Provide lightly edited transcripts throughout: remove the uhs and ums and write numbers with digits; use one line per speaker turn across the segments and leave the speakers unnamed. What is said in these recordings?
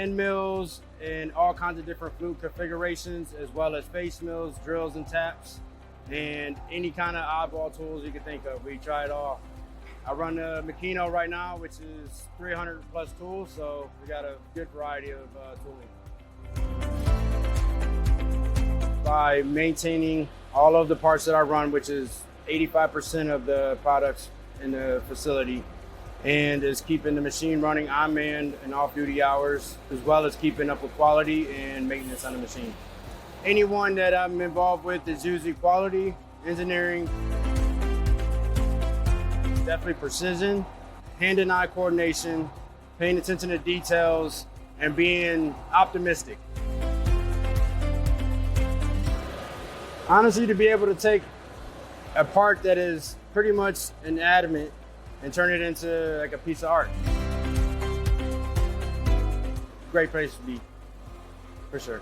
end mills in all kinds of different flute configurations, as well as face mills, drills and taps, and any kind of oddball tools you can think of. We try it all. I run a Makino right now, which is 300 plus tools, so we got a good variety of tooling. By maintaining all of the parts that I run, which is 85% of the products in the facility, and is keeping the machine running on manned and off-duty hours, as well as keeping up with quality and maintenance on the machine. Anyone that I'm involved with is usually quality, engineering, definitely precision, hand and eye coordination, paying attention to details, and being optimistic. Honestly, to be able to take a part that is pretty much an adamant and turn it into like a piece of art. Great place to be, for sure.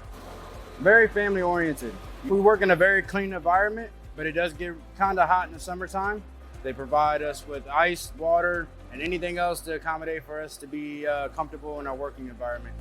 Very family oriented. We work in a very clean environment, but it does get kind of hot in the summertime. They provide us with ice, water, and anything else to accommodate for us to be comfortable in our working environment.